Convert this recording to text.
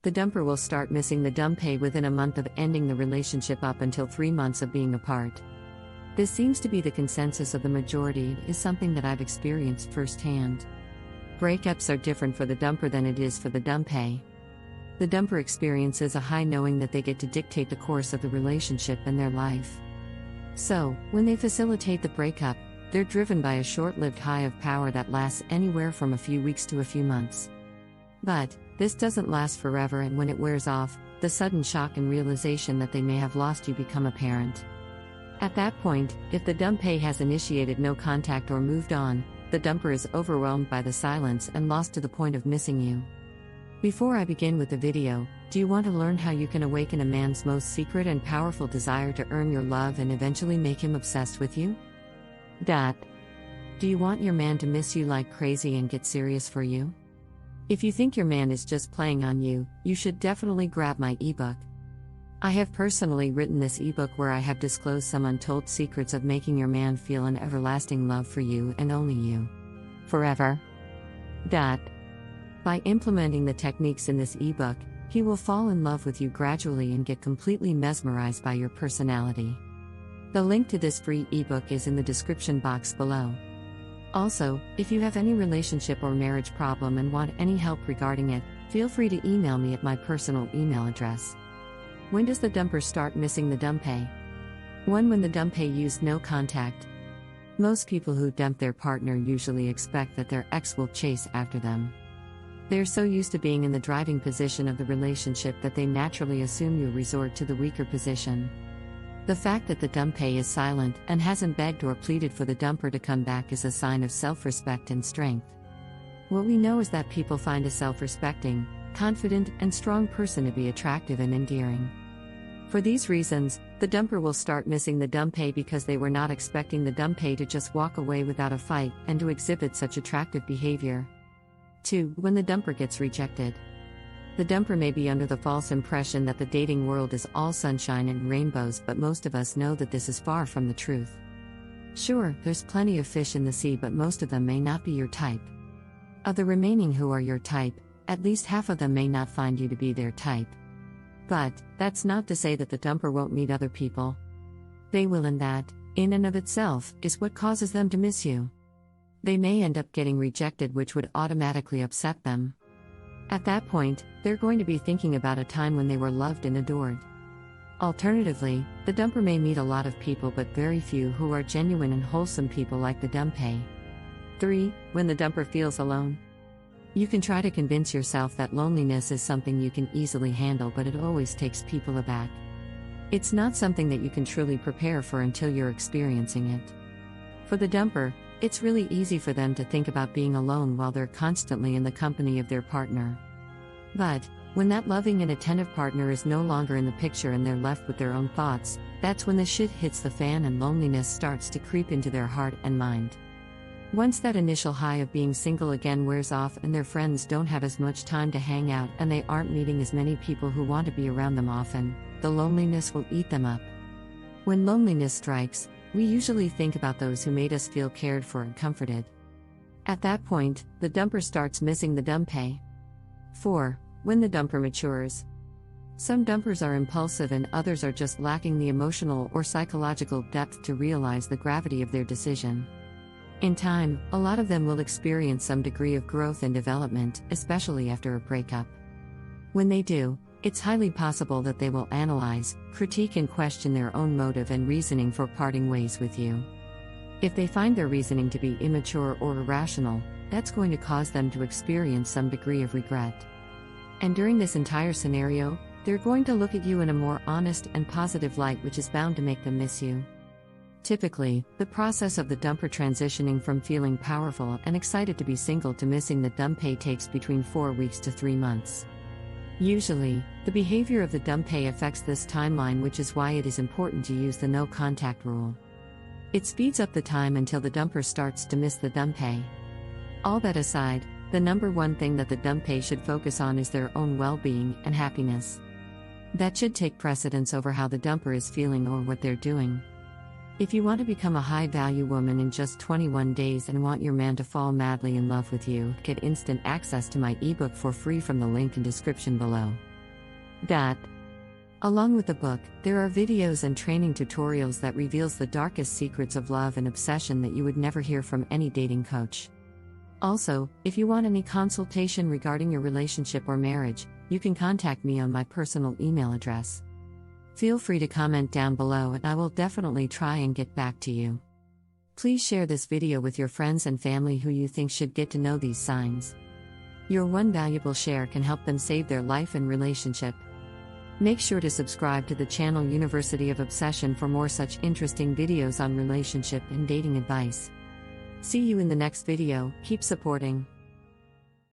The dumper will start missing the Dumpee within a month of ending the relationship up until 3 months of being apart. This seems to be the consensus of the majority and is something that I've experienced firsthand. Breakups are different for the dumper than it is for the Dumpee. The dumper experiences a high knowing that they get to dictate the course of the relationship and their life. So, when they facilitate the breakup, they're driven by a short-lived high of power that lasts anywhere from a few weeks to a few months. But, this doesn't last forever, and when it wears off, the sudden shock and realization that they may have lost you become apparent. At that point, if the Dumpee has initiated no contact or moved on, the dumper is overwhelmed by the silence and lost to the point of missing you. Before I begin with the video, do you want to learn how you can awaken a man's most secret and powerful desire to earn your love and eventually make him obsessed with you? Do you want your man to miss you like crazy and get serious for you? If you think your man is just playing on you, you should definitely grab my ebook. I have personally written this ebook where I have disclosed some untold secrets of making your man feel an everlasting love for you and only you. Forever. By implementing the techniques in this ebook, he will fall in love with you gradually and get completely mesmerized by your personality. The link to this free ebook is in the description box below. Also, if you have any relationship or marriage problem and want any help regarding it, feel free to email me at my personal email address. When does the dumper start missing the Dumpee? When the Dumpee used no contact. Most people who dump their partner usually expect that their ex will chase after them. They're so used to being in the driving position of the relationship that they naturally assume you'll resort to the weaker position. The fact that the Dumpee is silent and hasn't begged or pleaded for the dumper to come back is a sign of self-respect and strength. What we know is that people find a self-respecting, confident, and strong person to be attractive and endearing. For these reasons, the dumper will start missing the Dumpee because they were not expecting the Dumpee to just walk away without a fight and to exhibit such attractive behavior. 2. When the dumper gets rejected. The dumper may be under the false impression that the dating world is all sunshine and rainbows, but most of us know that this is far from the truth. Sure, there's plenty of fish in the sea, but most of them may not be your type. Of the remaining who are your type, at least half of them may not find you to be their type. But, that's not to say that the dumper won't meet other people. They will, and that, in and of itself, is what causes them to miss you. They may end up getting rejected, which would automatically upset them. At that point, they're going to be thinking about a time when they were loved and adored. Alternatively, the dumper may meet a lot of people but very few who are genuine and wholesome people like the Dumpee. 3. When the dumper feels alone. You can try to convince yourself that loneliness is something you can easily handle, but it always takes people aback. It's not something that you can truly prepare for until you're experiencing it. For the dumper, it's really easy for them to think about being alone while they're constantly in the company of their partner. But, when that loving and attentive partner is no longer in the picture and they're left with their own thoughts, that's when the shit hits the fan and loneliness starts to creep into their heart and mind. Once that initial high of being single again wears off and their friends don't have as much time to hang out and they aren't meeting as many people who want to be around them often, the loneliness will eat them up. When loneliness strikes, we usually think about those who made us feel cared for and comforted. At that point, the dumper starts missing the Dumpee. 4. When the dumper matures. Some dumpers are impulsive and others are just lacking the emotional or psychological depth to realize the gravity of their decision. In time, a lot of them will experience some degree of growth and development, especially after a breakup. When they do, it's highly possible that they will analyze, critique, and question their own motive and reasoning for parting ways with you. If they find their reasoning to be immature or irrational, that's going to cause them to experience some degree of regret. And during this entire scenario, they're going to look at you in a more honest and positive light, which is bound to make them miss you. Typically, the process of the dumper transitioning from feeling powerful and excited to be single to missing the Dumpee takes between 4 weeks to 3 months. Usually, the behavior of the Dumpee affects this timeline, which is why it is important to use the no contact rule. It speeds up the time until the dumper starts to miss the Dumpee. All that aside, the number one thing that the Dumpee should focus on is their own well-being and happiness. That should take precedence over how the dumper is feeling or what they're doing. If you want to become a high-value woman in just 21 days and want your man to fall madly in love with you, get instant access to my ebook for free from the link in description below. Along with the book, there are videos and training tutorials that reveals the darkest secrets of love and obsession that you would never hear from any dating coach. Also, if you want any consultation regarding your relationship or marriage, you can contact me on my personal email address. Feel free to comment down below and I will definitely try and get back to you. Please share this video with your friends and family who you think should get to know these signs. Your one valuable share can help them save their life and relationship. Make sure to subscribe to the channel University of Obsession for more such interesting videos on relationship and dating advice. See you in the next video. Keep supporting.